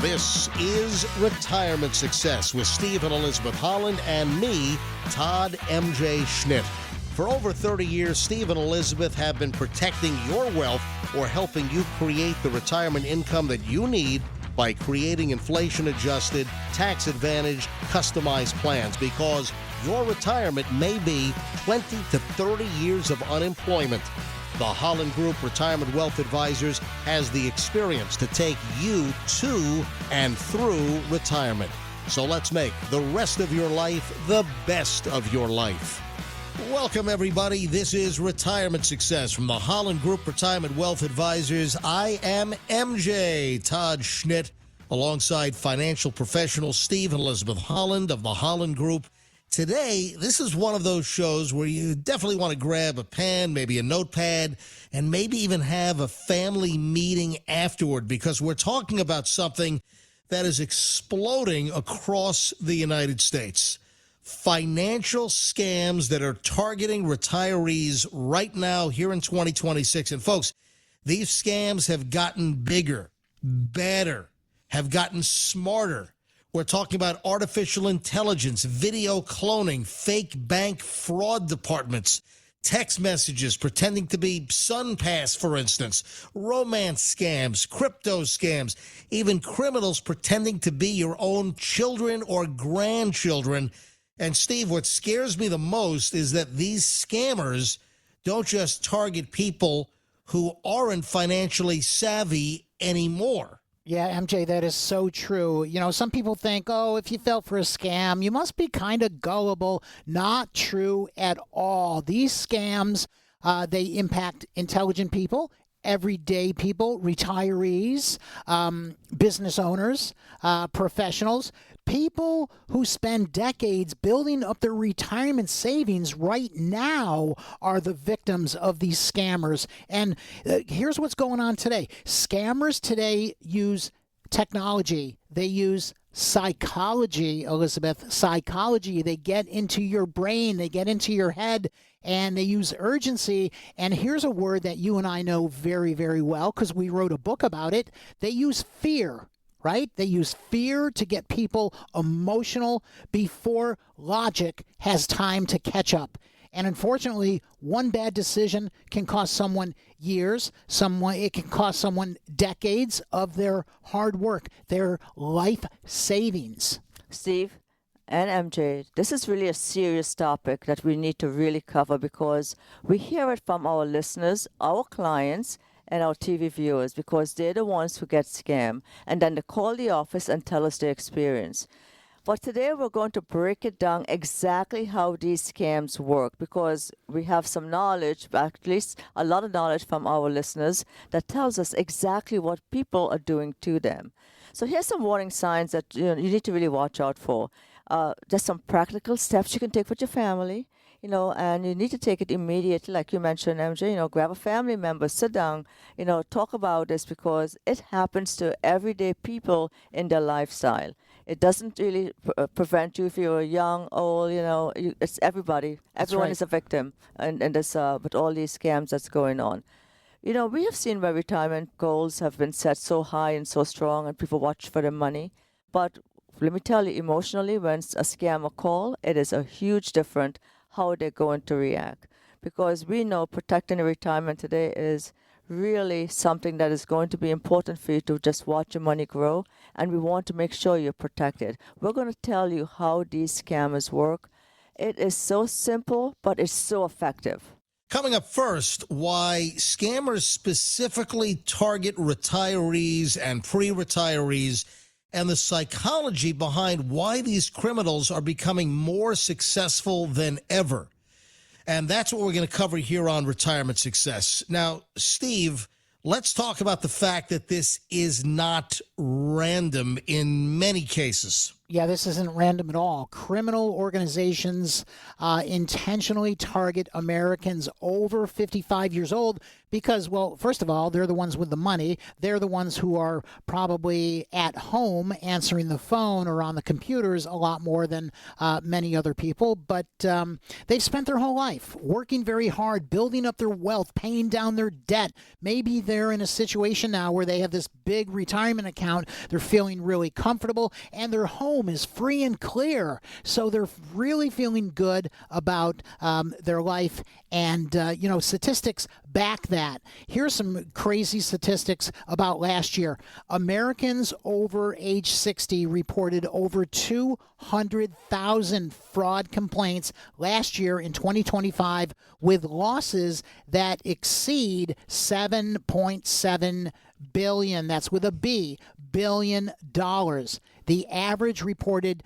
This is Retirement Success with Steve and Elizabeth Holland and me, Todd M.J. Schnitt. For over 30 years, Steve and Elizabeth have been protecting your wealth or helping you create the retirement income that you need by creating inflation-adjusted, tax-advantaged, customized plans, because your retirement may be 20 to 30 years of unemployment. The Holland Group Retirement Wealth Advisors has the experience to take you to and through retirement. So let's make the rest of your life the best of your life. Welcome, everybody. This is Retirement Success from the Holland Group Retirement Wealth Advisors. I am MJ, Todd Schnitt, alongside financial professional Steve and Elizabeth Holland of the Holland Group. Today, this is one of those shows where you definitely want to grab a pen, maybe a notepad, and maybe even have a family meeting afterward, because we're talking about something that is exploding across the United States. Financial scams that are targeting retirees right now here in 2026. And folks, these scams have gotten bigger, better, have gotten smarter. We're talking about artificial intelligence, video cloning, fake bank fraud departments, text messages pretending to be SunPass, for instance, romance scams, crypto scams, even criminals pretending to be your own children or grandchildren. And Steve, what scares me the most is that these scammers don't just target people who aren't financially savvy anymore. Yeah, MJ, that is so true. You know, some people think, oh, if you fell for a scam, you must be kind of gullible. Not true at all. These scams, they impact intelligent people, everyday people, retirees, business owners, professionals, people who spend decades building up their retirement savings right now are the victims of these scammers. And here's what's going on today. Scammers today use technology. They use psychology, Elizabeth, psychology. They get into your brain, they get into your head, and they use urgency. And here's a word that you and I know very, very well because we wrote a book about it. They use fear. Right? They use fear to get people emotional before logic has time to catch up. And unfortunately, one bad decision can cost someone years. It can cost someone decades of their hard work, their life savings. Steve and MJ, this is really a serious topic that we need to really cover because we hear it from our listeners, our clients, and our TV viewers, because they're the ones who get scammed, and then they call the office and tell us their experience. But today we're going to break it down exactly how these scams work, because we have some knowledge, at least a lot of knowledge from our listeners, that tells us exactly what people are doing to them. So here's some warning signs that you need to really watch out for. Just some practical steps you can take with your family. And you need to take it immediately, like you mentioned, MJ, grab a family member, sit down, talk about this, because it happens to everyday people in their lifestyle. It doesn't really prevent you if you're young, old, it's everybody. Everyone is a victim and this, with all these scams that's going on. We have seen where retirement goals have been set so high and so strong and people watch for their money. But let me tell you, emotionally, when a scammer calls, it is a huge difference how they're going to react, because we know protecting the retirement today is really something that is going to be important for you to just watch your money grow, and we want to make sure you're protected. We're going to tell you how these scammers work. It is so simple, but it's so effective. Coming up first, why scammers specifically target retirees and pre-retirees, and the psychology behind why these criminals are becoming more successful than ever. And that's what we're going to cover here on Retirement Success. Now, Steve, let's talk about the fact that this is not random in many cases. Yeah, this isn't random at all. Criminal organizations intentionally target Americans over 55 years old because, well, first of all, they're the ones with the money. They're the ones who are probably at home answering the phone or on the computers a lot more than many other people. But they've spent their whole life working very hard, building up their wealth, paying down their debt. Maybe they're in a situation now where they have this big retirement account. They're feeling really comfortable and their home is free and clear. So they're really feeling good about their life. And, statistics back that. Here's some crazy statistics about last year. Americans over age 60 reported over 200,000 fraud complaints last year in 2025 with losses that exceed $7.7 billion. That's with a B, billion dollars. The average reported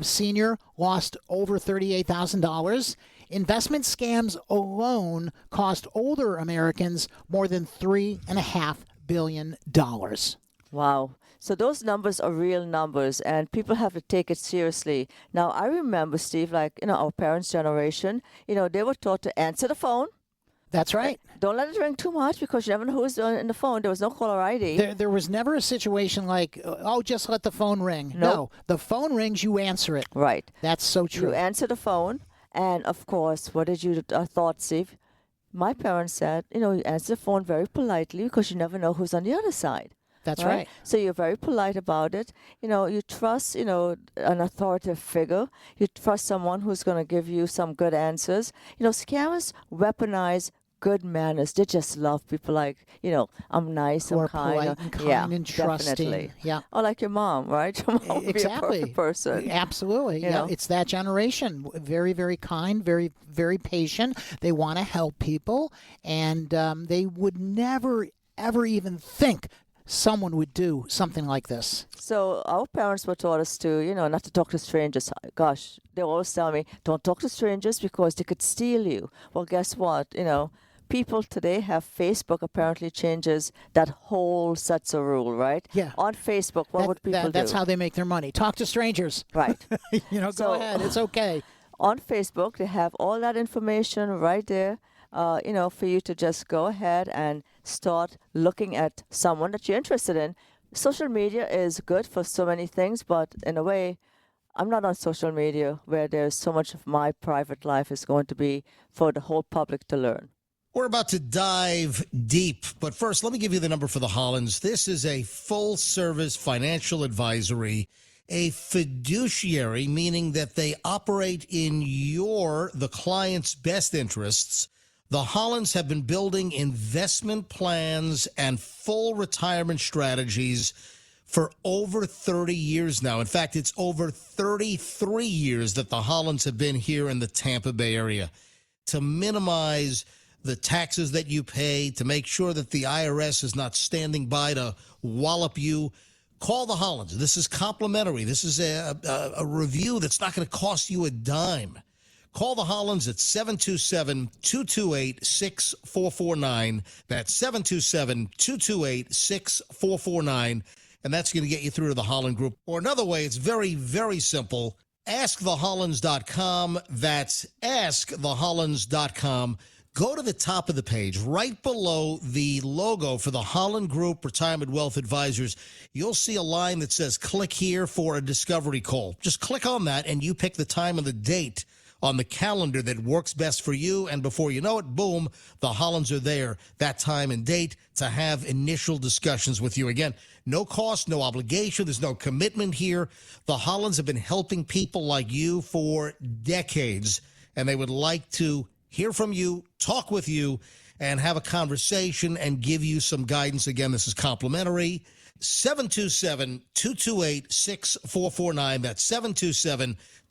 senior lost over $38,000. Investment scams alone cost older Americans more than $3.5 billion. Wow. So those numbers are real numbers, and people have to take it seriously. Now, I remember, Steve, our parents' generation, they were taught to answer the phone. That's right. Don't let it ring too much because you never know who's in the phone. There was no caller ID. There was never a situation like, just let the phone ring. Nope. No, the phone rings, you answer it. Right. That's so true. You answer the phone, and of course, what did you thought, Steve? My parents said, you answer the phone very politely because you never know who's on the other side. That's right. So you're very polite about it. You trust, an authoritative figure. You trust someone who's going to give you some good answers. Scammers weaponize good manners. They just love people like, I'm nice, Who I'm are kind. polite and kind and trusting. Definitely. Yeah. Or like your mom, right? Your mom would Exactly. be a perfect person. Absolutely. Yeah. It's that generation. Very, very kind, very, very patient. They want to help people, and they would never, ever even think someone would do something like this. So our parents were taught us to, not to talk to strangers. Gosh, they always tell me, don't talk to strangers because they could steal you. Well, guess what? People today have Facebook apparently changes that whole sets of rule, right? Yeah. On Facebook, what would people do? That's how they make their money. Talk to strangers. Right. Go ahead. It's okay. On Facebook, they have all that information right there, for you to just go ahead and start looking at someone that you're interested in. Social media is good for so many things, but in a way, I'm not on social media where there's so much of my private life is going to be for the whole public to learn. We're about to dive deep, but first, let me give you the number for the Hollands. This is a full-service financial advisory, a fiduciary, meaning that they operate in the client's best interests. The Hollands have been building investment plans and full retirement strategies for over 30 years now. In fact, it's over 33 years that the Hollands have been here in the Tampa Bay area to minimize the taxes that you pay, to make sure that the IRS is not standing by to wallop you. Call the Hollands. This is complimentary. This is a review that's not going to cost you a dime. Call the Hollands at 727-228-6449. That's 727-228-6449. And that's going to get you through to the Holland Group. Or another way, it's very, very simple. AskTheHollands.com. That's AskTheHollands.com. Go to the top of the page, right below the logo for the Holland Group Retirement Wealth Advisors. You'll see a line that says, click here for a discovery call. Just click on that, and you pick the time and the date on the calendar that works best for you. And before you know it, boom, the Hollands are there that time and date to have initial discussions with you. Again, no cost, no obligation. There's no commitment here. The Hollands have been helping people like you for decades, and they would like to hear from you, talk with you, and have a conversation and give you some guidance. Again, this is complimentary. 727-228-6449. That's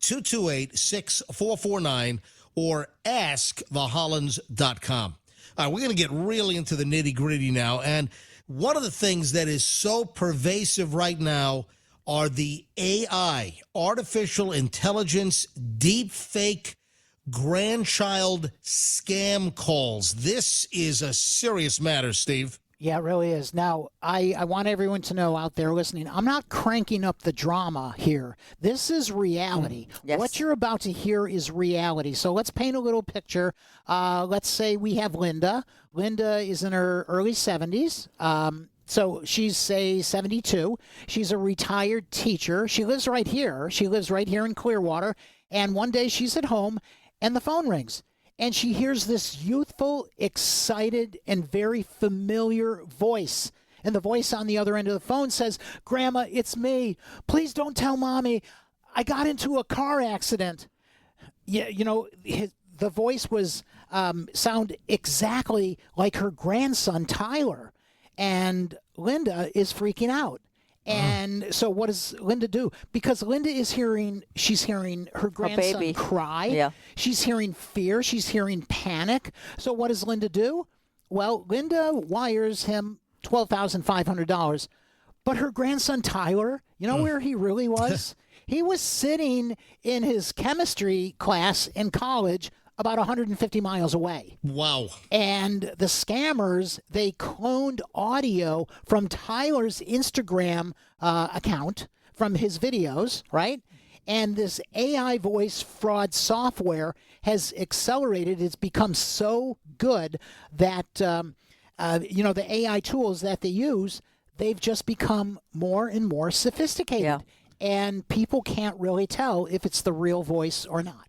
727-228-6449 or askthehollands.com. All right, we're going to get really into the nitty-gritty now. And one of the things that is so pervasive right now are the AI, artificial intelligence, deep fake grandchild scam calls. This is a serious matter, Steve. Yeah, it really is. Now, I want everyone to know out there listening, I'm not cranking up the drama here. This is reality. Yes. What you're about to hear is reality. So let's paint a little picture. Let's say we have Linda. Linda is in her early 70s. So she's, say, 72. She's a retired teacher. She lives right here. She lives right here in Clearwater. And one day she's at home and the phone rings. And she hears this youthful, excited, and very familiar voice. And the voice on the other end of the phone says, "Grandma, it's me. Please don't tell Mommy. I got into a car accident." Yeah, the voice was sound exactly like her grandson, Tyler. And Linda is freaking out. And so what does Linda do? Because Linda is she's hearing her grandson baby cry. Yeah. She's hearing fear. She's hearing panic. So what does Linda do? Well, Linda wires him $12,500. But her grandson, Tyler, you know where he really was? He was sitting in his chemistry class in college about 150 miles away. Wow. And the scammers, they cloned audio from Tyler's Instagram account, from his videos, right? And this AI voice fraud software has accelerated. It's become so good that, the AI tools that they use, they've just become more and more sophisticated. Yeah. And people can't really tell if it's the real voice or not.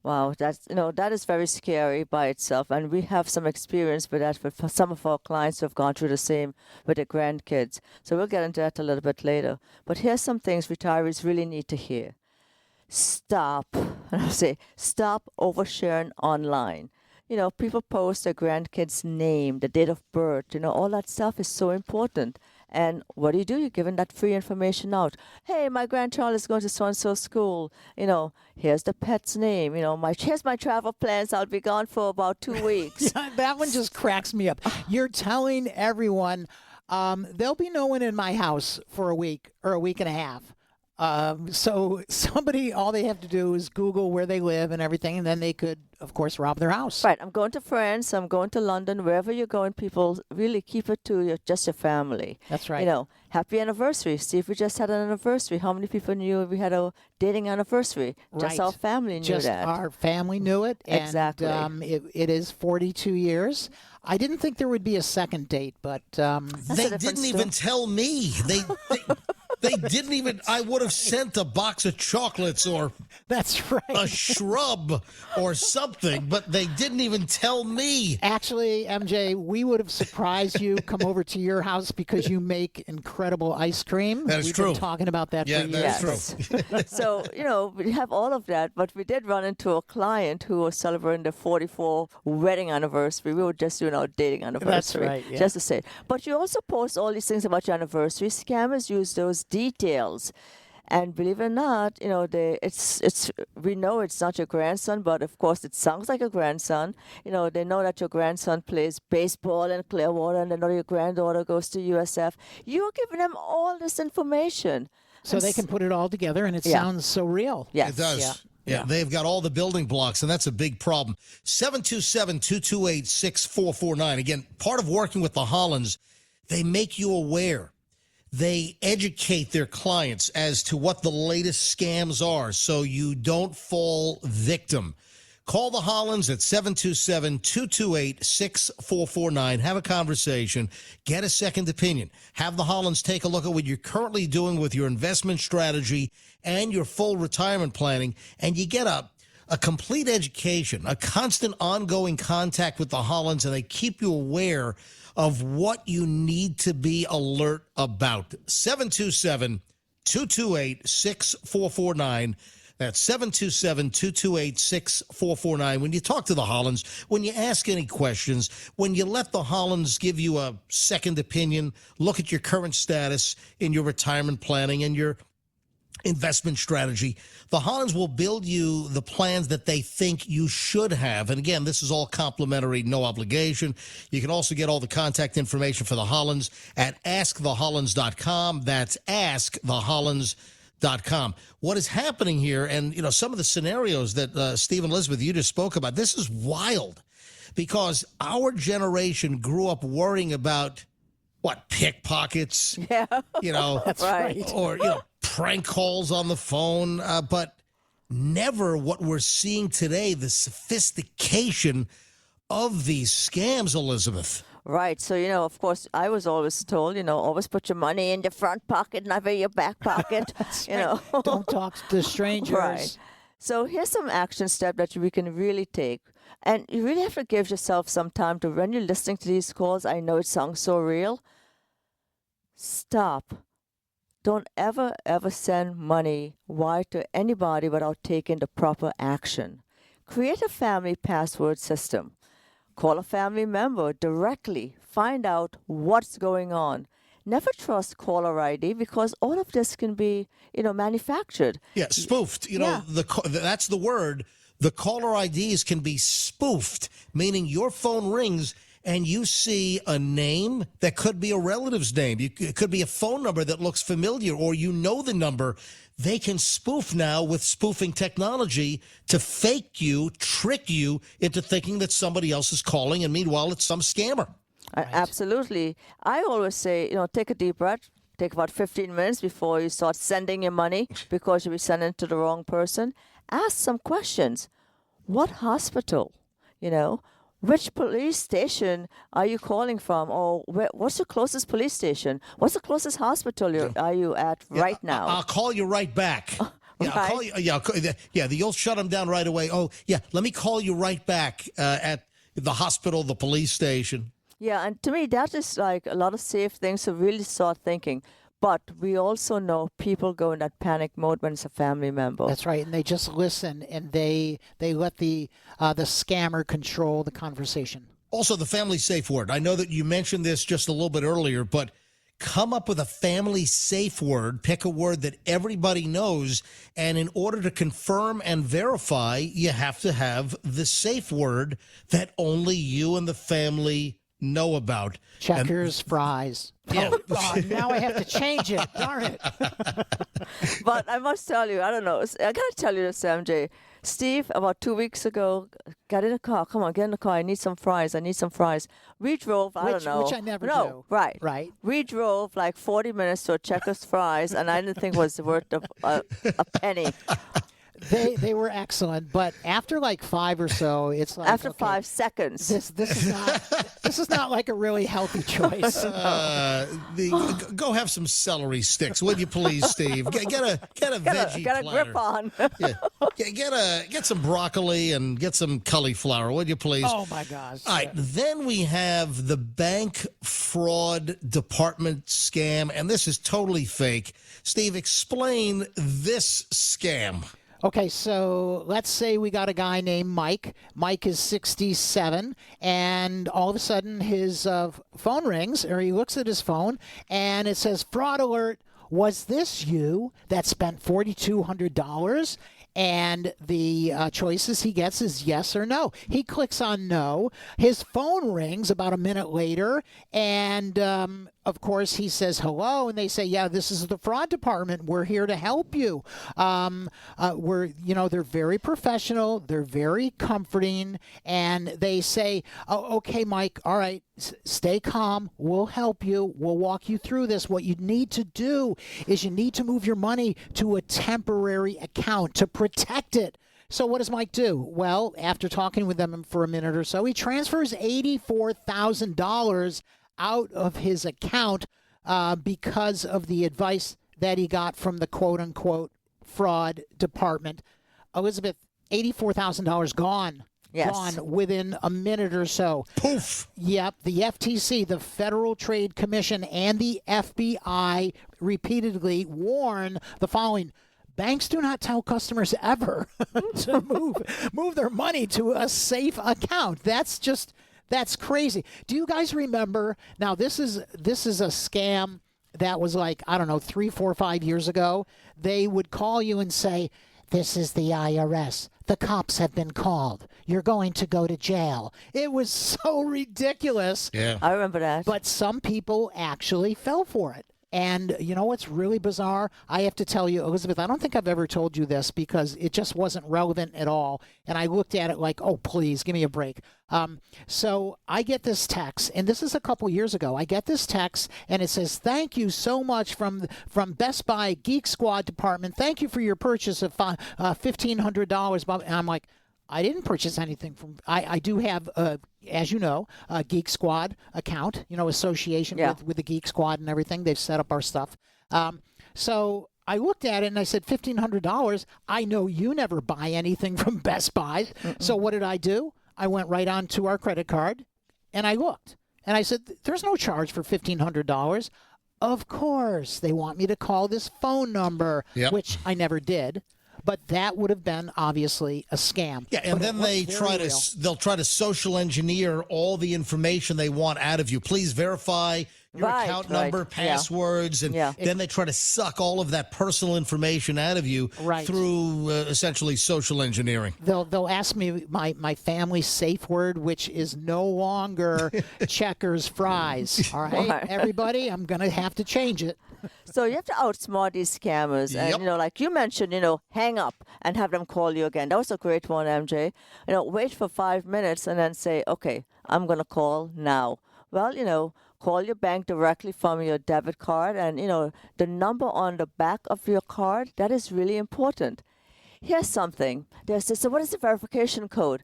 Wow, that is very scary by itself, and we have some experience with that for some of our clients who have gone through the same with their grandkids. So we'll get into that a little bit later. But here's some things retirees really need to hear. Stop oversharing online. People post their grandkids' name, the date of birth, all that stuff is so important. And what do? You're giving that free information out. Hey, my grandchild is going to so-and-so school. Here's the pet's name. Here's my travel plans. I'll be gone for about 2 weeks. That one just cracks me up. You're telling everyone there'll be no one in my house for a week or a week and a half. So somebody, all they have to do is Google where they live and everything, and then they could, of course, rob their house. Right. I'm going to France. I'm going to London. Wherever you're going, people really keep it to just your family. That's right. Happy anniversary. See, if we just had an anniversary, how many people knew we had a dating anniversary? Just Right. our family knew Just that. our family knew it. Exactly. And it is 42 years. I didn't think there would be a second date, but They didn't even tell me. They didn't even. I would have sent a box of chocolates or that's right. a shrub or something, but they didn't even tell me. Actually, MJ, we would have surprised you, come over to your house because you make incredible ice cream. That is We've true. been talking about that Yeah, for that years. is true. So, we have all of that, but we did run into a client who was celebrating their 44th wedding anniversary. We were just doing our dating anniversary. right, yeah. Just to say. But you also post all these things about your anniversary. Scammers use those details. And believe it or not, we know it's not your grandson, but of course it sounds like a grandson. They know that your grandson plays baseball in Clearwater, and they know your granddaughter goes to USF. You're giving them all this information. So they can put it all together, and it sounds so real. Yes. It does. Yeah. Yeah, they've got all the building blocks, and that's a big problem. 727-228-6449. Again, part of working with the Hollands, they make you aware. They educate their clients as to what the latest scams are so you don't fall victim. Call the Hollands at 727-228-6449. Have a conversation. Get a second opinion. Have the Hollands take a look at what you're currently doing with your investment strategy and your full retirement planning, and you get a complete education, a constant ongoing contact with the Hollands, and they keep you aware of what you need to be alert about. 727-228-6449. That's 727-228-6449. When you talk to the Hollands, when you ask any questions, when you let the Hollands give you a second opinion, look at your current status in your retirement planning and your investment strategy, the Hollands will build you the plans that they think you should have. And again, this is all complimentary, no obligation. You can also get all the contact information for the Hollands at askthehollands.com. That's askthehollands.com. What is happening here, and some of the scenarios that Steve and Elizabeth, you just spoke about, this is wild because our generation grew up worrying about what, pickpockets, Yeah. That's right. or prank calls on the phone, but never what we're seeing today, the sophistication of these scams, Elizabeth. Right. So, of course, I was always told, always put your money in your front pocket, never your back pocket. Don't talk to strangers. Right. So here's some action step that we can really take. And you really have to give yourself some time to, when you're listening to these calls, I know it sounds so real. Stop. Don't ever send money wire to anybody without taking the proper action. Create a family password system. Call a family member directly. Find out what's going on. Never trust caller ID because all of this can be, manufactured. Yeah, spoofed. That's the word. The caller IDs can be spoofed, meaning your phone rings and you see a name that could be a relative's name. It could be a phone number that looks familiar, or the number. They can spoof now with spoofing technology to fake you, trick you into thinking that somebody else is calling, and meanwhile it's some scammer. Right. Absolutely. I always say, take a deep breath. Take about 15 minutes before you start sending your money because you'll be sending it to the wrong person. Ask some questions. What hospital? Which police station are you calling from? Or what's your closest police station? What's the closest hospital are you at right now? I'll call you right back. Yeah, right. I'll call you. You'll shut them down right away. Oh, yeah, let me call you right back at the hospital, the police station. Yeah, and to me, that is like a lot of safe things to really start thinking. But we also know people go in that panic mode when it's a family member. That's right, and they just listen, and they let the scammer control the conversation. Also, the family safe word. I know that you mentioned this just a little bit earlier, but come up with a family safe word. Pick a word that everybody knows, and in order to confirm and verify, you have to have the safe word that only you and the family know about. Checkers, fries. Yeah. Oh, God, now I have to change it. Darn it. But I must tell you, I don't know. I got to tell you this, MJ. Steve, about 2 weeks ago, got in a car. Come on, get in the car. I need some fries. We drove, I don't know. Which I never no, do. Right. Right. We drove like 40 minutes to a Checkers fries, and I didn't think it was worth a penny. They were excellent, but after like 5 or so, it's like After okay, 5 seconds. This is not like a really healthy choice. Go have some celery sticks, would you please, Steve? Get a veggie Got a platter. grip on. Get some broccoli and get some cauliflower, would you please? Oh my gosh! All right, then we have the bank fraud department scam, and this is totally fake. Steve, explain this scam. Okay, so let's say we got a guy named Mike. Mike is 67, and all of a sudden his phone rings, or he looks at his phone, and it says, "Fraud alert, was this you that spent $4,200? And the choices he gets is yes or no. He clicks on no. His phone rings about a minute later, and of course he says hello, and they say, "Yeah, this is the fraud department. We're here to help you." They're very professional. They're very comforting, and they say, "Oh, okay, Mike. All right, stay calm. We'll help you. We'll walk you through this. What you need to do is you need to move your money to a temporary account to protect it." So what does Mike do? Well, after talking with them for a minute or so, he transfers $84,000 out of his account because of the advice that he got from the quote-unquote fraud department. Elizabeth, $84,000 gone. Yes. Gone within a minute or so. Poof. Yep. The FTC, the Federal Trade Commission, and the FBI repeatedly warn the following: banks do not tell customers ever to move their money to a safe account. That's crazy. Do you guys remember? Now, this is a scam that was like, I don't know, 3, 4, 5 years ago. They would call you and say, "This is the IRS. The cops have been called. You're going to go to jail." It was so ridiculous. Yeah. I remember that. But some people actually fell for it. And you know what's really bizarre? I have to tell you, Elizabeth, I don't think I've ever told you this because it just wasn't relevant at all. And I looked at it like, oh, please, give me a break. So I get this text, and this is a couple years ago. I get this text, and it says, thank you so much from Best Buy Geek Squad department. Thank you for your purchase of $1,500. And I'm like, I didn't purchase anything from. I do have, as you know, a Geek Squad account. Association with the Geek Squad and everything. They've set up our stuff. So I looked at it and I said, $1,500. I know you never buy anything from Best Buy. So what did I do? I went right on to our credit card and I looked and I said, there's no charge for $1,500. Of course, they want me to call this phone number, which I never did. But that would have been obviously a scam. Yeah, and then they'll try to social engineer all the information they want out of you. Please verify your account number, passwords, and then they try to suck all of that personal information out of you through essentially social engineering. They'll ask me my family safe word, which is no longer Checkers fries. All right, everybody, I'm going to have to change it. So you have to outsmart these scammers. And, like you mentioned, hang up and have them call you again. That was a great one, MJ. Wait for 5 minutes and then say, okay, I'm going to call now. Well, call your bank directly from your debit card. And, the number on the back of your card, that is really important. Here's something. They say, so what is the verification code?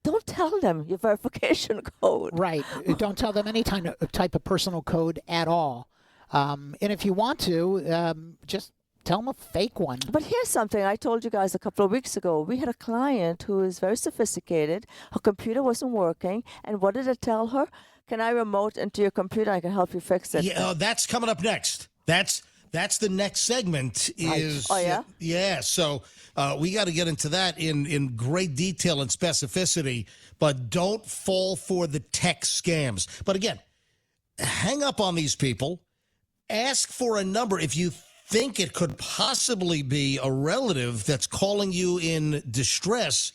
Don't tell them your verification code. Right. Don't tell them any type of personal code at all. And if you want to, just tell them a fake one. But here's something I told you guys a couple of weeks ago. We had a client who is very sophisticated. Her computer wasn't working. And what did it tell her? Can I remote into your computer? I can help you fix it. Yeah, that's coming up next. That's the next segment. Is Oh, yeah? Yeah, so we got to get into that in great detail and specificity. But don't fall for the tech scams. But again, hang up on these people. Ask for a number if you think it could possibly be a relative that's calling you in distress.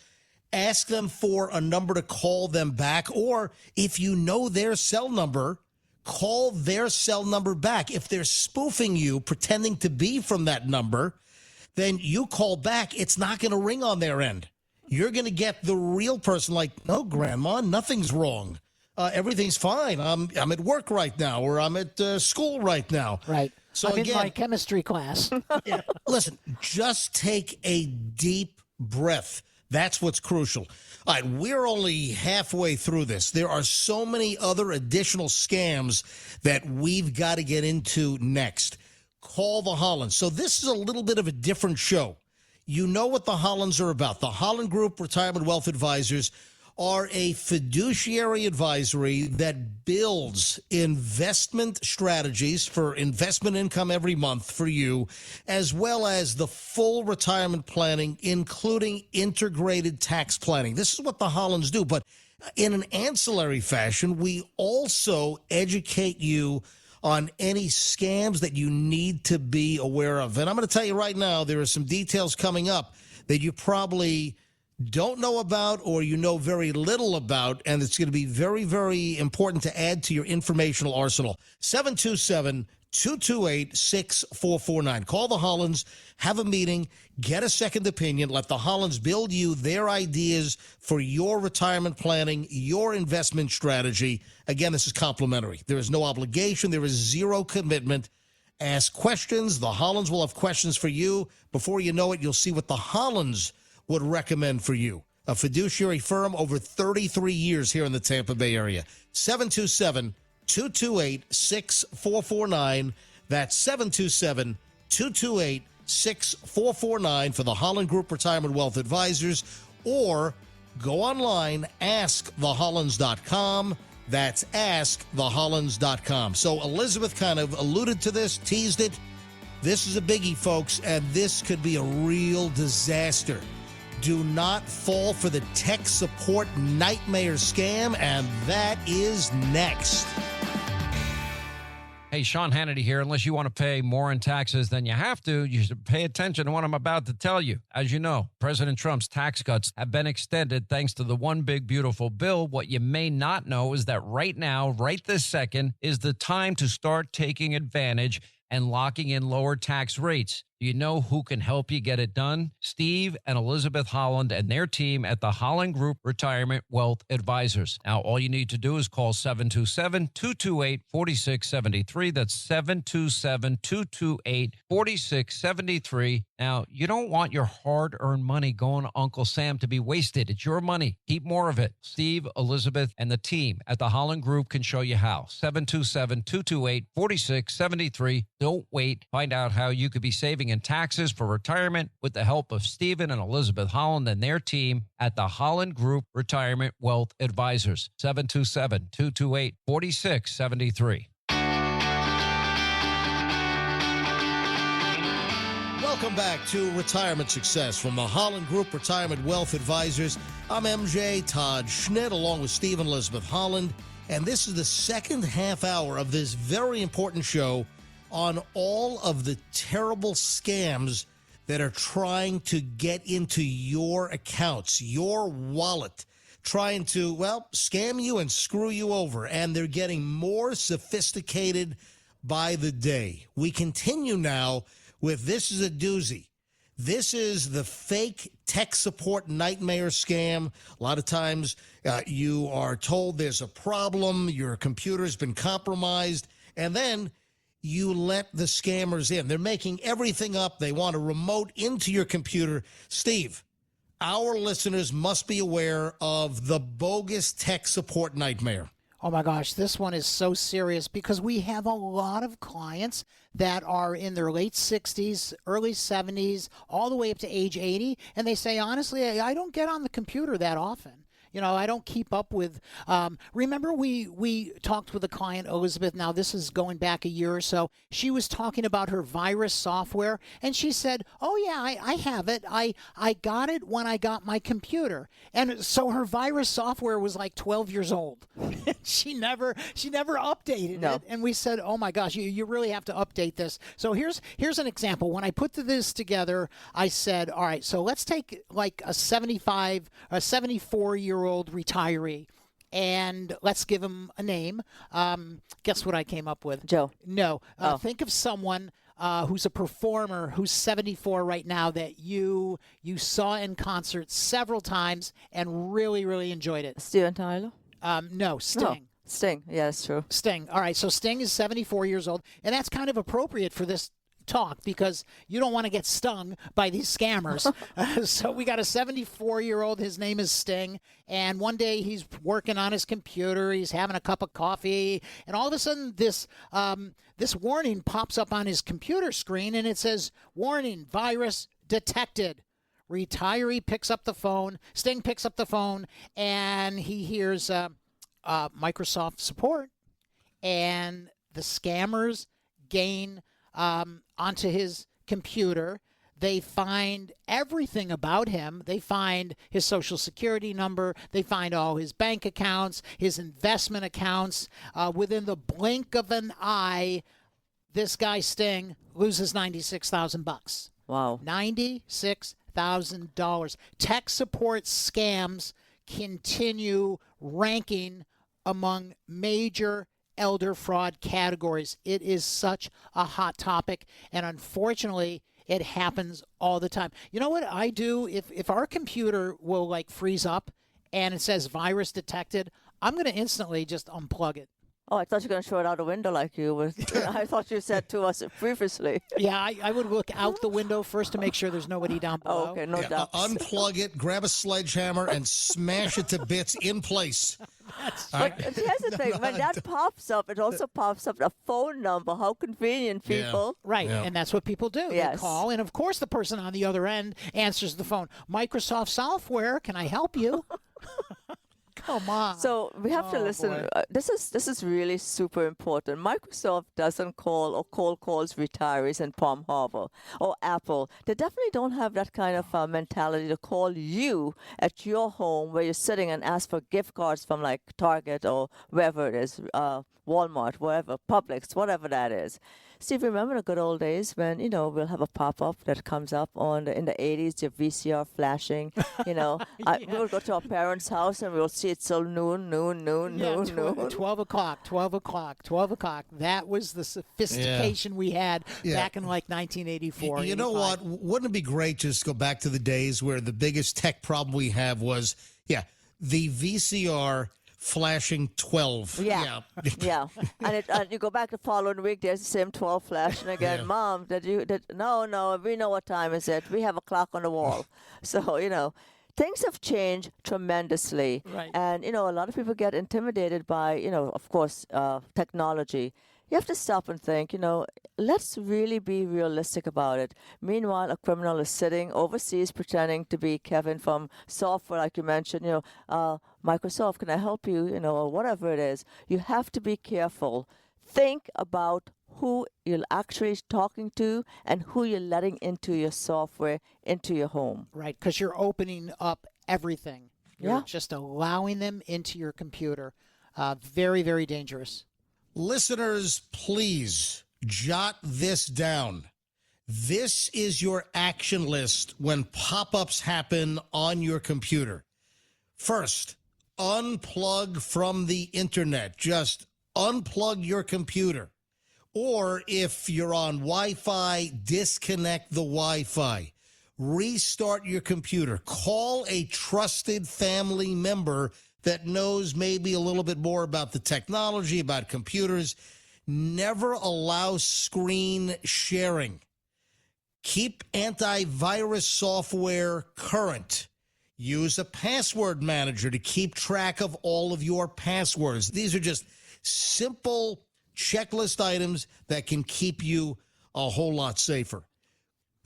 Ask them for a number to call them back. Or if you know their cell number, call their cell number back. If they're spoofing you, pretending to be from that number, then you call back. It's not going to ring on their end. You're going to get the real person like, no, Grandma, nothing's wrong. Everything's fine. I'm at work right now, or I'm at school right now. Right. So I'm again, in my chemistry class. Listen, just take a deep breath. That's what's crucial. All right, we're only halfway through this. There are so many other additional scams that we've got to get into next. Call the Hollands. So this is a little bit of a different show. You know what the Hollands are about. The Holland Group Retirement Wealth Advisors are a fiduciary advisory that builds investment strategies for investment income every month for you, as well as the full retirement planning, including integrated tax planning. This is what the Hollands do. But in an ancillary fashion, we also educate you on any scams that you need to be aware of. And I'm going to tell you right now, there are some details coming up that you probably don't know about or you know very little about, and it's going to be very, very important to add to your informational arsenal. 727-228-6449. Call the Hollands, have a meeting, get a second opinion, let the Hollands build you their ideas for your retirement planning, your investment strategy. Again, this is complimentary. There is no obligation. There is zero commitment. Ask questions. The Hollands will have questions for you. Before you know it, you'll see what the Hollands would recommend for you. A fiduciary firm over 33 years here in the Tampa Bay area. 727-228-6449. That's 727-228-6449 for the Holland Group Retirement Wealth Advisors. Or go online, askthehollands.com. That's askthehollands.com. So Elizabeth kind of alluded to this, teased it. This is a biggie, folks, and this could be a real disaster. Do not fall for the tech support nightmare scam, and that is next. Hey, Sean Hannity here. Unless you want to pay more in taxes than you have to, you should pay attention to what I'm about to tell you. As you know, President Trump's tax cuts have been extended thanks to the One Big Beautiful Bill. What you may not know is that right now, right this second, is the time to start taking advantage and locking in lower tax rates. Do you know who can help you get it done? Steve and Elizabeth Holland and their team at the Holland Group Retirement Wealth Advisors. Now, all you need to do is call 727-228-4673. That's 727-228-4673. Now, you don't want your hard-earned money going to Uncle Sam to be wasted. It's your money. Keep more of it. Steve, Elizabeth, and the team at the Holland Group can show you how. 727-228-4673. Don't wait. Find out how you could be saving in taxes for retirement with the help of Stephen and Elizabeth Holland and their team at the Holland Group Retirement Wealth Advisors. 727-228-4673. Welcome back to Retirement Success from the Holland Group Retirement Wealth Advisors. I'm MJ Todd Schnitt along with Steve and Elizabeth Holland, and this is the second half hour of this very important show on all of the terrible scams that are trying to get into your accounts, your wallet, trying to, well, scam you and screw you over. And they're getting more sophisticated by the day. We continue now with this is a doozy. This is the fake tech support nightmare scam. A lot of times you are told there's a problem, your computer's been compromised, and then you let the scammers in. They're making everything up. They want to remote into your computer. Steve, our listeners must be aware of the bogus tech support nightmare. Oh my gosh, this one is so serious because we have a lot of clients that are in their late 60s, early 70s, all the way up to age 80. And they say, honestly, I don't get on the computer that often. You know, I don't keep up with, remember we talked with a client, Elizabeth, now this is going back a year or so. She was talking about her virus software, and she said, oh yeah, I have it. I got it when I got my computer. And so her virus software was like 12 years old. she never updated it. And we said, oh my gosh, you really have to update this. So here's an example. When I put this together, I said, all right, so let's take like a 74-year-old retiree, and let's give him a name. Guess what I came up with? Joe. No. Think of someone who's a performer who's 74 right now that you saw in concert several times and really, really enjoyed it. Steven Tyler? No, Sting. No. Sting. Yeah, that's true. Sting. All right, so Sting is 74 years old, and that's kind of appropriate for this talk because you don't want to get stung by these scammers. So we got a 74-year-old. His name is Sting. And one day he's working on his computer. He's having a cup of coffee. And all of a sudden this warning pops up on his computer screen. And it says, warning, virus detected. Retiree picks up the phone. Sting picks up the phone. And he hears Microsoft support. And the scammers gain onto his computer. They find everything about him. They find his social security number. They find all his bank accounts, his investment accounts. Within the blink of an eye, this guy Sting loses $96,000. Wow. $96,000. Tech support scams continue ranking among major elder fraud categories. It is such a hot topic, and unfortunately, it happens all the time. You know what I do? If our computer will like freeze up and it says virus detected, I'm going to instantly just unplug it. Oh, I thought you were going to throw it out a window like you were. I thought you said to us previously. Yeah, I would look out the window first to make sure there's nobody down below. Oh, okay, no doubt. Unplug it, grab a sledgehammer, and smash it to bits in place. But here's the thing. When that pops up, it also pops up a phone number. How convenient, people. Yeah. Right, and that's what people do. Yes. They call, and of course the person on the other end answers the phone. Microsoft software, can I help you? Come on. So we have to listen. This is really super important. Microsoft doesn't call or cold calls retirees in Palm Harbor or Apple. They definitely don't have that kind of mentality to call you at your home where you're sitting and ask for gift cards from like Target or wherever it is, Walmart, wherever, Publix, whatever that is. Steve, remember the good old days when, we'll have a pop-up that comes up in the 80s, your VCR flashing, we would go to our parents' house and we'll see it till noon. 12 o'clock, 12 o'clock, 12 o'clock. That was the sophistication we had back in like 1984. You know what? Wouldn't it be great just to go back to the days where the biggest tech problem we have was, the VCR flashing 12. Yeah. And you go back the following week, there's the same 12 flashing again. Yeah. Mom, no, we know what time is it. We have a clock on the wall. So, things have changed tremendously. Right. And, a lot of people get intimidated by, of course, technology. You have to stop and think, let's really be realistic about it. Meanwhile, a criminal is sitting overseas pretending to be Kevin from software, like you mentioned, Microsoft, can I help you, or whatever it is. You have to be careful. Think about who you're actually talking to and who you're letting into your software, into your home. Right, because you're opening up everything. You're just allowing them into your computer. Very, very dangerous. Listeners, please jot this down. This is your action list when pop-ups happen on your computer. First, unplug from the internet. Just unplug your computer. Or if you're on Wi-Fi, disconnect the Wi-Fi. Restart your computer. Call a trusted family member that knows maybe a little bit more about the technology, about computers. Never allow screen sharing. Keep antivirus software current. Use a password manager to keep track of all of your passwords. These are just simple checklist items that can keep you a whole lot safer.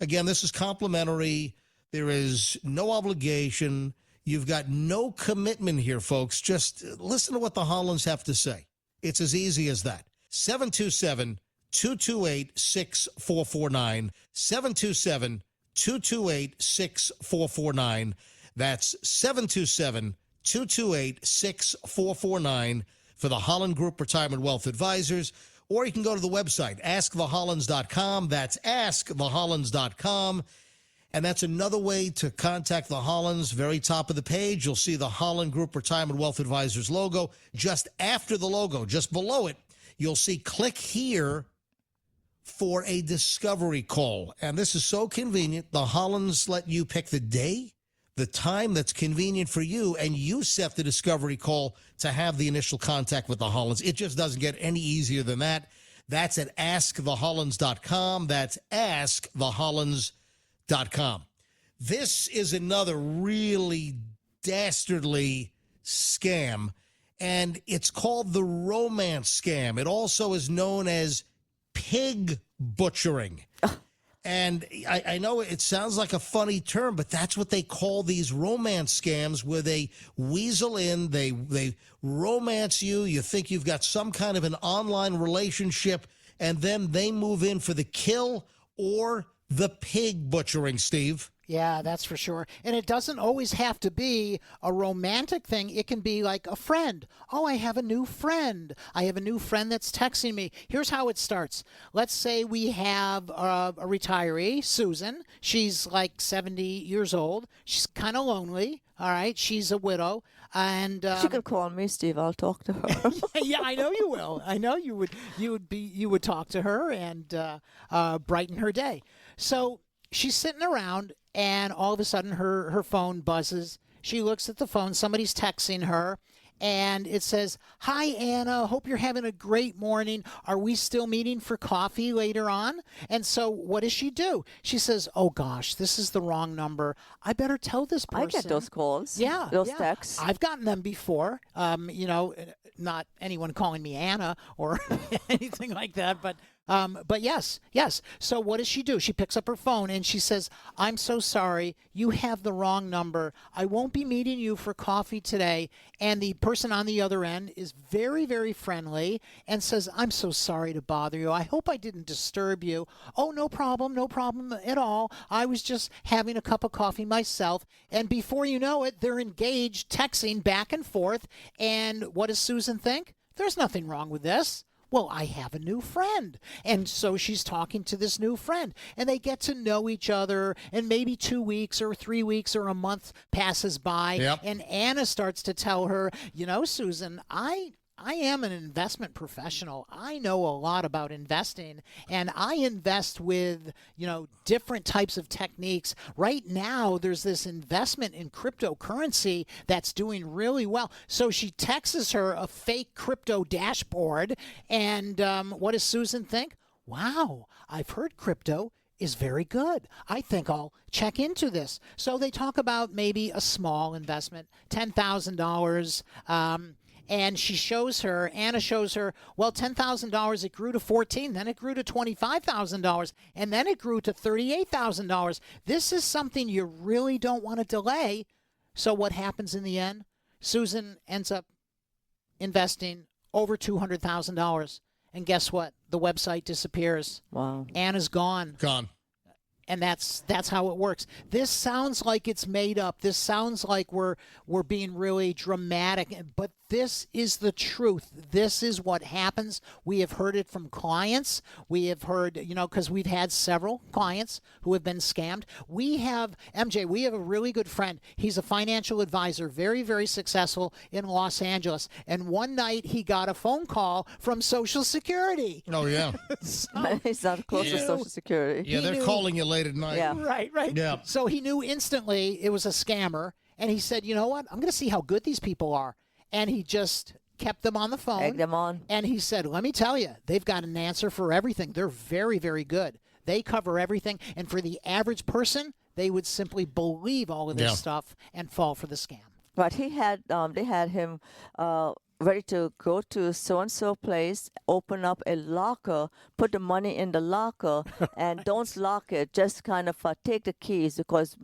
Again, this is complimentary. There is no obligation. You've got no commitment here, folks. Just listen to what the Hollands have to say. It's as easy as that. 727-228-6449. 727-228-6449. That's 727-228-6449 for the Holland Group Retirement Wealth Advisors. Or you can go to the website, askthehollands.com. That's askthehollands.com. And that's another way to contact the Hollands. Very top of the page, you'll see the Holland Group Retirement Wealth Advisors logo. Just after the logo, just below it, you'll see click here for a discovery call. And this is so convenient. The Hollands let you pick the day, the time that's convenient for you, and you set the discovery call to have the initial contact with the Hollands. It just doesn't get any easier than that. That's at askthehollands.com. That's askthehollands.com. This is another really dastardly scam, and it's called the romance scam. It also is known as pig butchering. And I know it sounds like a funny term, but that's what they call these romance scams, where they weasel in, they romance you. You think you've got some kind of an online relationship, and then they move in for the kill or the pig butchering, Steve. Yeah, that's for sure. And it doesn't always have to be a romantic thing. It can be like a friend. Oh, I have a new friend. I have a new friend that's texting me. Here's how it starts. Let's say we have a retiree, Susan. She's like 70 years old. She's kind of lonely. All right. She's a widow. And she could call me, Steve. I'll talk to her. Yeah, I know you will. I know you would. You would talk to her and brighten her day. So she's sitting around, and all of a sudden her phone buzzes. She looks at the phone. Somebody's texting her, and it says, "Hi, Anna. Hope you're having a great morning. Are we still meeting for coffee later on?" And so what does she do? She says, "Oh, gosh, this is the wrong number. I better tell this person." I get those calls. Yeah. Those texts. I've gotten them before. Not anyone calling me Anna or anything like that, but yes. So what does she do? She picks up her phone and she says, "I'm so sorry. You have the wrong number. I won't be meeting you for coffee today." And the person on the other end is very, very friendly and says, "I'm so sorry to bother you. I hope I didn't disturb you." "Oh, no problem at all. I was just having a cup of coffee myself." And before you know it, they're engaged, texting back and forth. And what does Susan think? There's nothing wrong with this. Well, I have a new friend. And so she's talking to this new friend, and they get to know each other, and maybe 2 weeks or 3 weeks or a month passes by. Yep. And Anna starts to tell her, Susan, I am an investment professional. I know a lot about investing, and I invest with, different types of techniques. Right now, there's this investment in cryptocurrency that's doing really well. So she texts her a fake crypto dashboard, and what does Susan think? Wow, I've heard crypto is very good. I think I'll check into this. So they talk about maybe a small investment, $10,000. And Anna shows her, well, $10,000, it grew to 14, then it grew to $25,000, and then it grew to $38,000. This is something you really don't want to delay. So what happens in the end? Susan ends up investing over $200,000. And guess what? The website disappears. Wow. Anna's gone. Gone. And that's how it works. This sounds like it's made up. This sounds like we're being really dramatic, but this is the truth. This is what happens. We have heard it from clients. We have heard, because we've had several clients who have been scammed. We have a really good friend. He's a financial advisor, very, very successful in Los Angeles. And one night he got a phone call from Social Security. Oh, yeah. He's not close to Social Security. Yeah, they're calling you late at night. Yeah. Right. Yeah. So he knew instantly it was a scammer, and he said, you know what? I'm going to see how good these people are. And he just kept them on the phone. Egg them on. And he said, let me tell you, they've got an answer for everything. They're very, very good. They cover everything. And for the average person, they would simply believe all of this stuff and fall for the scam. But they had him ready to go to so-and-so place, open up a locker, put the money in the locker, and don't lock it. Just kind of take the keys, because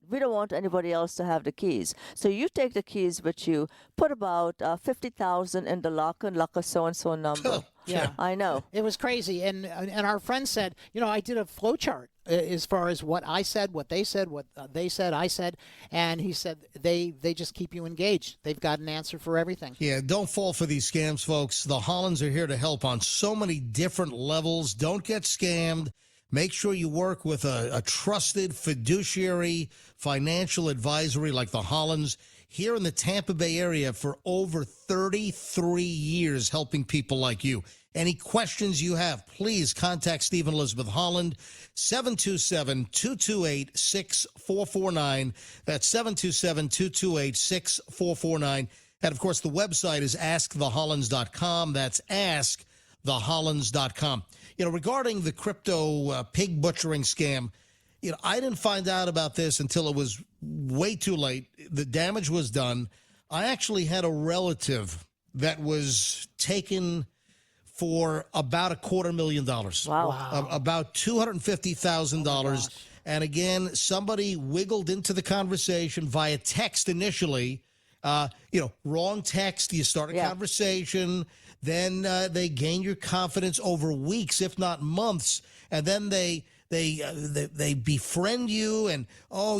we don't want anybody else to have the keys. So you take the keys with you, put about $50,000 in the locker so-and-so number. Yeah. I know. It was crazy. And our friend said, I did a flow chart as far as what I said, what they said, what they said, I said. And he said they just keep you engaged. They've got an answer for everything. Yeah, don't fall for these scams, folks. The Hollands are here to help on so many different levels. Don't get scammed. Make sure you work with a trusted fiduciary financial advisory like the Hollands here in the Tampa Bay area for over 33 years, helping people like you. Any questions you have, please contact Steve and Elizabeth Holland, 727-228-6449. That's 727-228-6449. And, of course, the website is askthehollands.com. That's askthehollands.com. Regarding the crypto pig butchering scam, I didn't find out about this until it was way too late. The damage was done. I actually had a relative that was taken for about $250,000. Wow. About $250,000. And again, somebody wiggled into the conversation via text initially. Wrong text. You start a conversation. Then they gain your confidence over weeks, if not months, and then they befriend you. And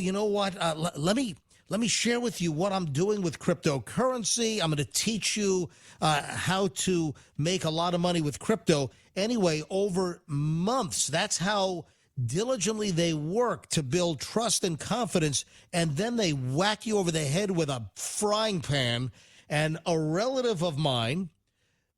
you know what? Let me share with you what I'm doing with cryptocurrency. I'm going to teach you how to make a lot of money with crypto. Anyway, over months, that's how diligently they work to build trust and confidence, and then they whack you over the head with a frying pan. And a relative of mine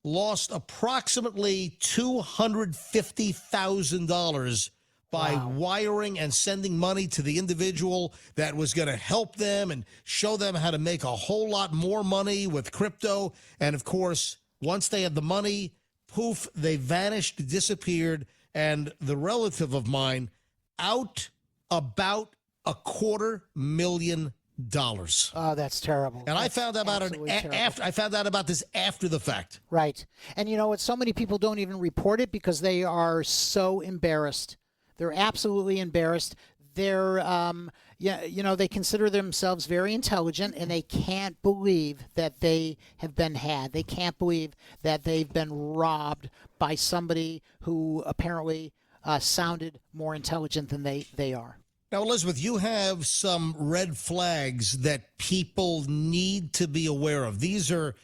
lost approximately $250,000 by wiring and sending money to the individual that was going to help them and show them how to make a whole lot more money with crypto. And, of course, once they had the money, poof, they vanished, disappeared, and the relative of mine out about $250,000. Oh, that's terrible. And I found out about terrible. I found out about this after the fact. Right. And you know what? So many people don't even report it because they are so embarrassed. They're absolutely embarrassed. They're, they consider themselves very intelligent, and they can't believe that they have been had. They can't believe that they've been robbed by somebody who apparently sounded more intelligent than they are. Now, Elizabeth, you have some red flags that people need to be aware of. These are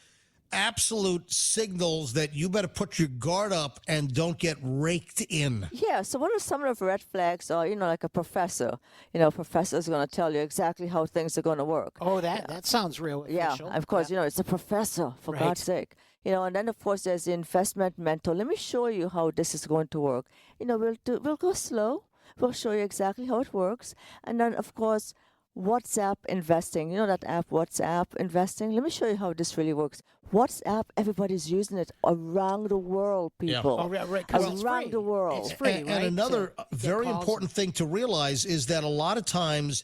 absolute signals that you better put your guard up and don't get raked in. Yeah, so what are some of the red flags? Or, like a professor. A professor is going to tell you exactly how things are going to work. Oh, that sounds real official. Yeah, of course, it's a professor, for Right. God's sake. And then, of course, there's the investment mentor. Let me show you how this is going to work. We'll go slow. We'll show you exactly how it works. And then, of course, WhatsApp investing. That app, WhatsApp investing? Let me show you how this really works. WhatsApp, everybody's using it around the world, people. Oh, right, 'cause it's Around free. the world. It's free, And right? another To get very calls. important thing to realize is that a lot of times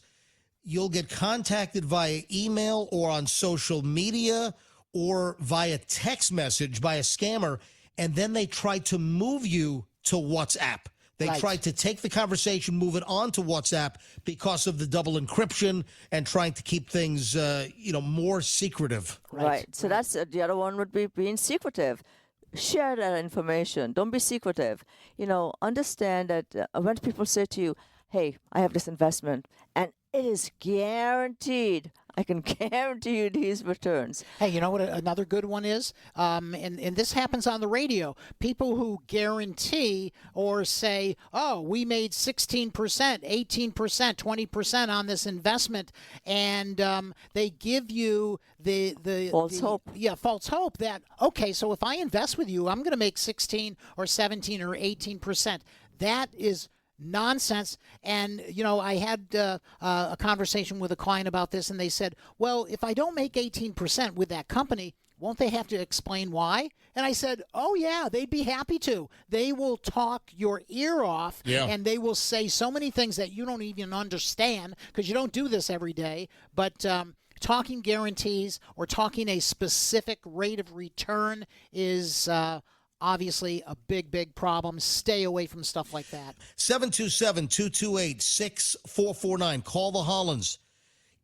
you'll get contacted via email or on social media or via text message by a scammer, and then they try to move you to WhatsApp. They Right. tried to take the conversation, move it on to WhatsApp because of the double encryption and trying to keep things, more secretive. Right. So that's the other one would be being secretive. Share that information. Don't be secretive. Understand that when people say to you, hey, I have this investment and it is guaranteed. I can guarantee you these returns. Hey, you know what another good one is? And this happens on the radio. People who guarantee or say, oh, we made 16%, 18%, 20% on this investment, and they give you the False hope. Yeah, false hope that, okay, so if I invest with you, I'm going to make 16 or 17 or 18%. That is nonsense. And I had a conversation with a client about this, and they said, well, if I don't make 18% with that company, won't they have to explain why? And I said, oh yeah, they'd be happy to. They will talk your ear off, and they will say so many things that you don't even understand because you don't do this every day. But talking guarantees or talking a specific rate of return is obviously a big problem. Stay away from stuff like that. 727-228-6449. Call the Hollands.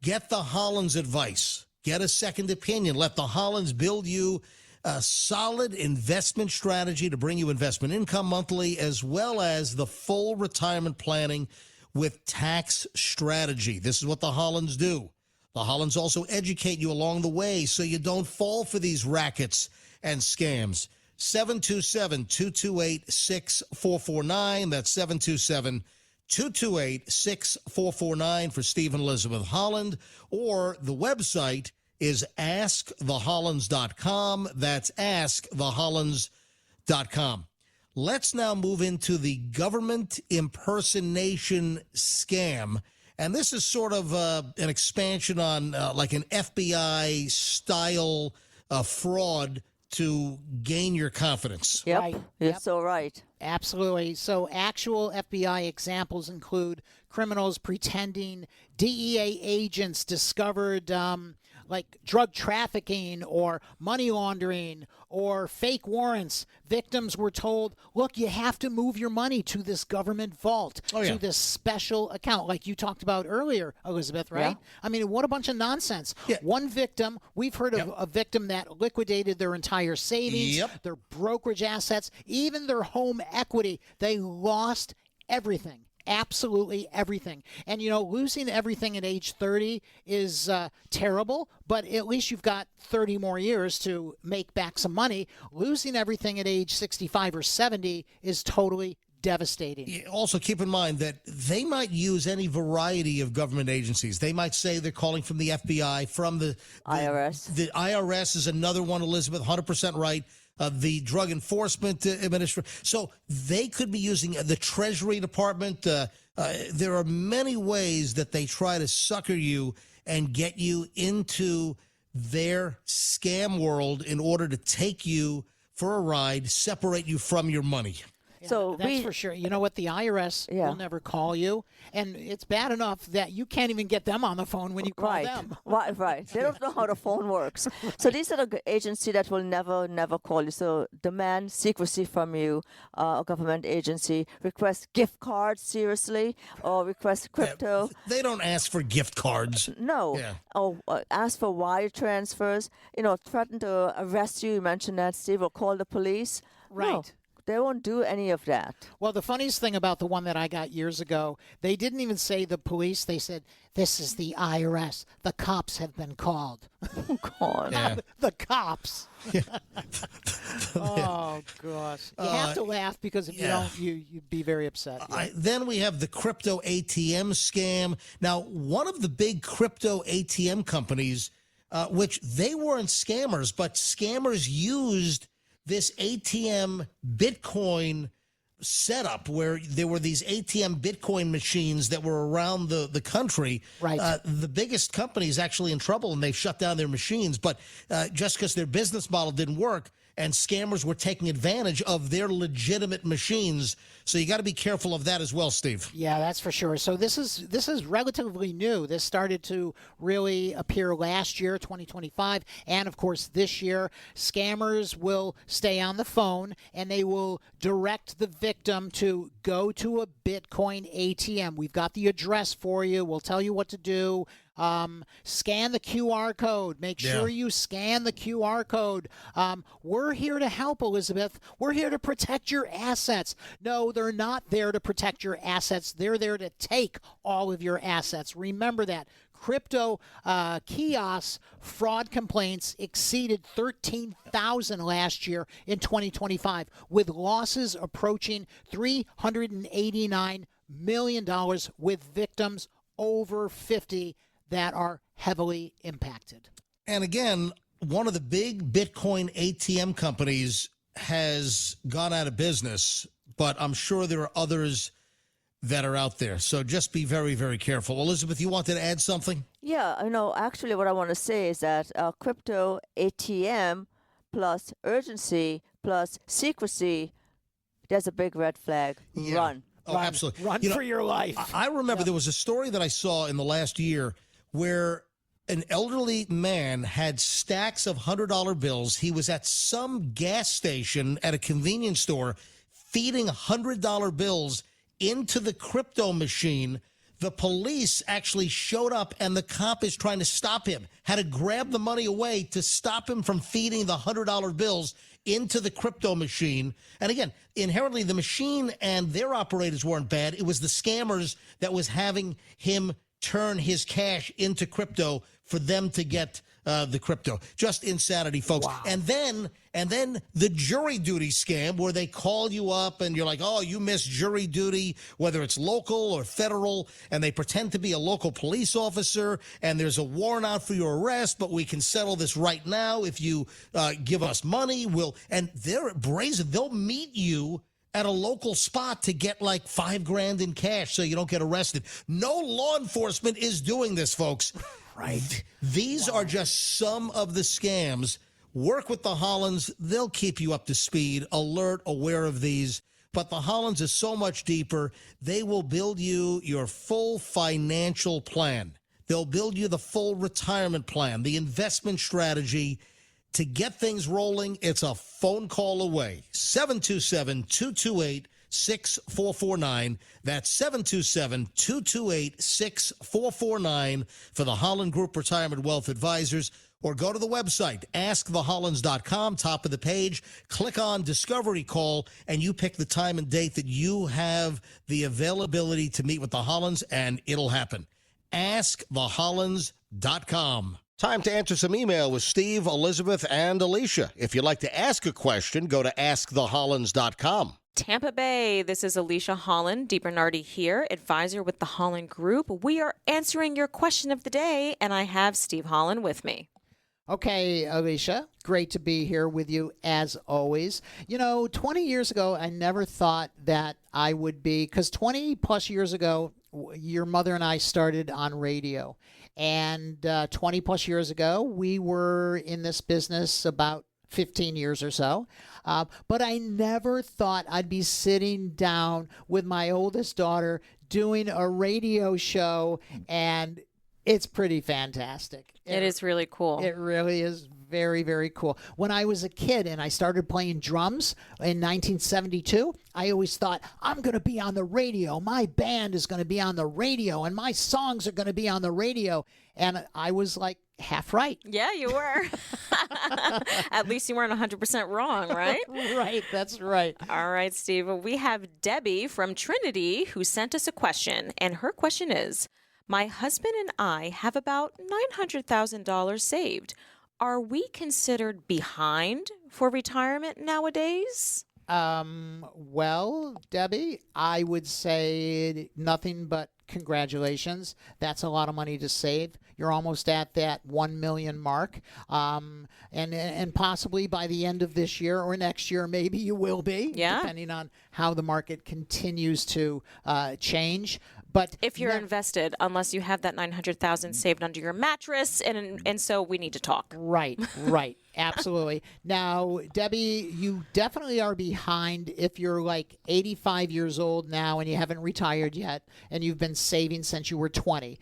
Get the Hollands advice. Get a second opinion. Let the Hollands build you a solid investment strategy to bring you investment income monthly, as well as the full retirement planning with tax strategy. This is what the Hollands do. The Hollands also educate you along the way so you don't fall for these rackets and scams. 727-228-6449. That's 727-228-6449 for Steve and Elizabeth Holland. Or the website is askthehollands.com. That's askthehollands.com. Let's now move into the government impersonation scam. And this is sort of an expansion on like an FBI style fraud to gain your confidence. Yep. Right. You're Yep. so right. Absolutely. So actual FBI examples include criminals pretending DEA agents discovered like drug trafficking or money laundering or fake warrants. Victims were told, look, you have to move your money to this government vault, to this special account, like you talked about earlier, Elizabeth, right? Yeah. I mean, what a bunch of nonsense. Yeah. One victim, we've heard of a victim that liquidated their entire savings, their brokerage assets, even their home equity. They lost everything. Absolutely everything. And, losing everything at age 30 is terrible, but at least you've got 30 more years to make back some money. Losing everything at age 65 or 70 is totally devastating. Also, keep in mind that they might use any variety of government agencies. They might say they're calling from the FBI, from the IRS. The IRS is another one, Elizabeth, 100% right. The Drug Enforcement Administration. So they could be using the Treasury Department. There are many ways that they try to sucker you and get you into their scam world in order to take you for a ride, separate you from your money. So That's for sure. You know what? The IRS will never call you. And it's bad enough that you can't even get them on the phone when you call them. Right. They don't know how the phone works. So these are the agency that will never call you. So demand secrecy from you, a government agency, request gift cards, seriously, or request crypto. They don't ask for gift cards. No. Yeah. Or ask for wire transfers, threaten to arrest you. You mentioned that, Steve, or call the police. Right. No. They won't do any of that. Well, the funniest thing about the one that I got years ago, they didn't even say the police. They said, "This is the IRS. The cops have been called." Oh, God. Yeah. The cops. Oh, gosh. You have to laugh because if you don't, you'd be very upset. Yeah. Then we have the crypto ATM scam. Now, one of the big crypto ATM companies, which they weren't scammers, but scammers used this ATM Bitcoin setup where there were these ATM Bitcoin machines that were around the country. Right. The biggest company is actually in trouble and they've shut down their machines. But just because their business model didn't work and scammers were taking advantage of their legitimate machines. So you got to be careful of that as well, Steve. Yeah, that's for sure. So this is relatively new. This started to really appear last year, 2025, and of course this year. Scammers will stay on the phone and they will direct the victim to go to a Bitcoin ATM. We've got the address for you. We'll tell you what to do. Scan the QR code. Make sure you scan the QR code. We're here to help, Elizabeth. We're here to protect your assets. No, they're not there to protect your assets. They're there to take all of your assets. Remember that. Crypto kiosk fraud complaints exceeded 13,000 last year in 2025, with losses approaching $389 million, with victims over 50 that are heavily impacted. And again, one of the big Bitcoin ATM companies has gone out of business, but I'm sure there are others that are out there. So just be very, very careful. Elizabeth, you wanted to add something? Yeah, actually what I want to say is that crypto ATM plus urgency plus secrecy, there's a big red flag. Yeah. Run. Oh, absolutely. Run for your life. I remember there was a story that I saw in the last year where an elderly man had stacks of $100 bills. He was at some gas station at a convenience store feeding $100 bills into the crypto machine. The police actually showed up and the cop is trying to stop him, had to grab the money away to stop him from feeding the $100 bills into the crypto machine. And again, inherently the machine and their operators weren't bad. It was the scammers that was having him turn his cash into crypto for them to get the crypto. Just insanity, folks. Wow. And then the jury duty scam where they call you up and you're like, oh, you missed jury duty, whether it's local or federal, and they pretend to be a local police officer and there's a warrant out for your arrest, but we can settle this right now if you give us money. And they're brazen. They'll meet you at a local spot to get like $5,000 in cash so you don't get arrested. No law enforcement is doing this, folks. Right. These are just some of the scams. Work with the Hollands. They'll keep you up to speed, alert, aware of these. But the Hollands is so much deeper. They will build you your full financial plan. They'll build you the full retirement plan, the investment strategy. To get things rolling, it's a phone call away. 727-228-6449. That's 727-228-6449 for the Holland Group Retirement Wealth Advisors. Or go to the website, askthehollands.com, top of the page. Click on Discovery Call, and you pick the time and date that you have the availability to meet with the Hollands, and it'll happen. askthehollands.com. Time to answer some email with Steve, Elizabeth, and Alicia. If you'd like to ask a question, go to askthehollands.com. Tampa Bay, this is Alicia Holland, DiBernardi here, advisor with the Holland Group. We are answering your question of the day, and I have Steve Holland with me. Okay, Alicia, great to be here with you as always. 20 years ago, I never thought that I would be, because 20 plus years ago, your mother and I started on radio. And 20 plus years ago, we were in this business about 15 years or so. But I never thought I'd be sitting down with my oldest daughter doing a radio show, and it's pretty fantastic. It is really cool. It really is very, very cool. When I was a kid and I started playing drums in 1972, I always thought, I'm going to be on the radio. My band is going to be on the radio, and my songs are going to be on the radio. And I was like half right. Yeah, you were. At least you weren't 100% wrong, right? Right, that's right. All right, Steve. Well, we have Debbie from Trinity who sent us a question, and her question is, my husband and I have about $900,000 saved. Are we considered behind for retirement nowadays? Well, Debbie, I would say nothing but congratulations. That's a lot of money to save. You're almost at that 1 million mark. And possibly by the end of this year or next year, maybe you will be, depending on how the market continues to change. But if you're invested, unless you have that 900,000 saved under your mattress, and so we need to talk. Right, absolutely. Now, Debbie, you definitely are behind if you're like 85 years old now and you haven't retired yet, and you've been saving since you were 20.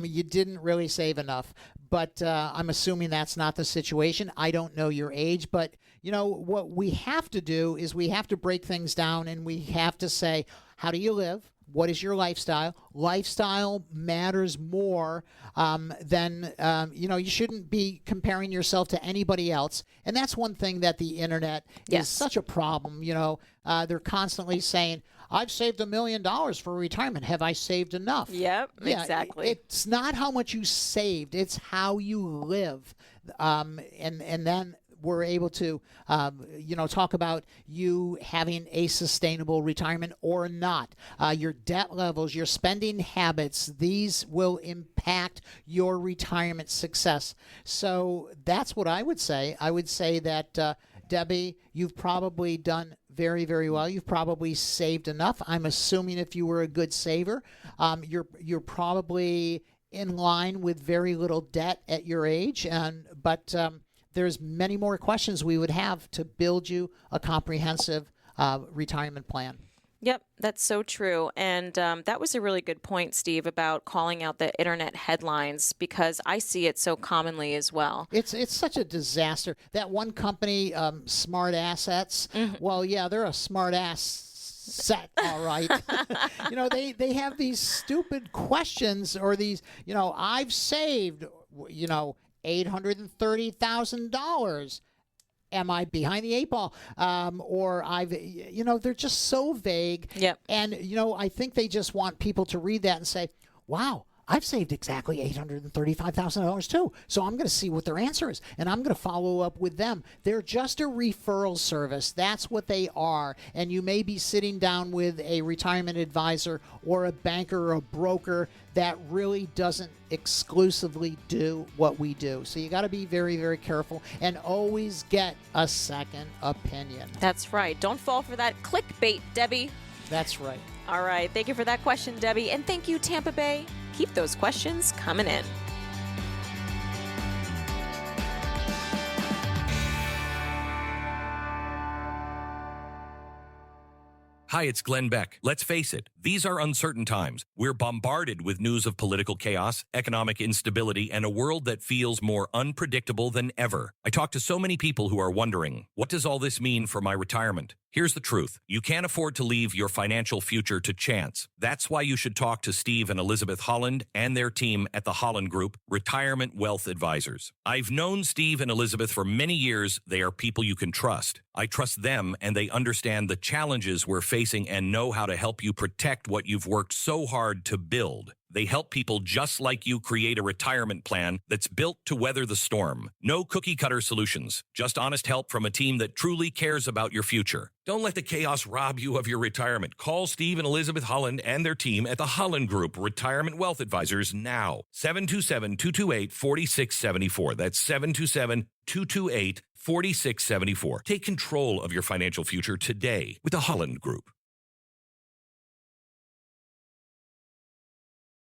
You didn't really save enough, but I'm assuming that's not the situation. I don't know your age, but you know what we have to do is we have to break things down, and we have to say, how do you live? What is your lifestyle? Lifestyle matters more than, you shouldn't be comparing yourself to anybody else. And that's one thing that the internet is such a problem. They're constantly saying, I've saved $1 million for retirement. Have I saved enough? Yep, exactly. It's not how much you saved. It's how you live. And then we're able to, talk about you having a sustainable retirement or not. Your debt levels, your spending habits, these will impact your retirement success. So that's what I would say. I would say that, Debbie, you've probably done very, very well. You've probably saved enough. I'm assuming if you were a good saver, you're probably in line with very little debt at your age. But there's many more questions we would have to build you a comprehensive retirement plan. Yep, that's so true. And that was a really good point, Steve, about calling out the internet headlines, because I see it so commonly as well. It's such a disaster. That one company, Smart Assets, well, yeah, they're a smart ass set, all right. They have these stupid questions, or these, I've saved, $830,000. Am I behind the eight ball? Or they're just so vague. Yep. And, I think they just want people to read that and say, wow, I've saved exactly $835,000 too. So I'm going to see what their answer is, and I'm going to follow up with them. They're just a referral service. That's what they are. And you may be sitting down with a retirement advisor or a banker or a broker that really doesn't exclusively do what we do. So you got to be very, very careful and always get a second opinion. That's right. Don't fall for that clickbait, Debbie. That's right. All right. Thank you for that question, Debbie. And thank you, Tampa Bay. Keep those questions coming in. Hi, it's Glenn Beck. Let's face it, these are uncertain times. We're bombarded with news of political chaos, economic instability, and a world that feels more unpredictable than ever. I talk to so many people who are wondering, what does all this mean for my retirement? Here's the truth. You can't afford to leave your financial future to chance. That's why you should talk to Steve and Elizabeth Holland and their team at the Holland Group, Retirement Wealth Advisors. I've known Steve and Elizabeth for many years. They are people you can trust. I trust them, and they understand the challenges we're facing and know how to help you protect what you've worked so hard to build. They help people just like you create a retirement plan that's built to weather the storm. No cookie-cutter solutions, just honest help from a team that truly cares about your future. Don't let the chaos rob you of your retirement. Call Steve and Elizabeth Holland and their team at the Holland Group Retirement Wealth Advisors now. 727-228-4674. That's 727-228-4674. Take control of your financial future today with the Holland Group.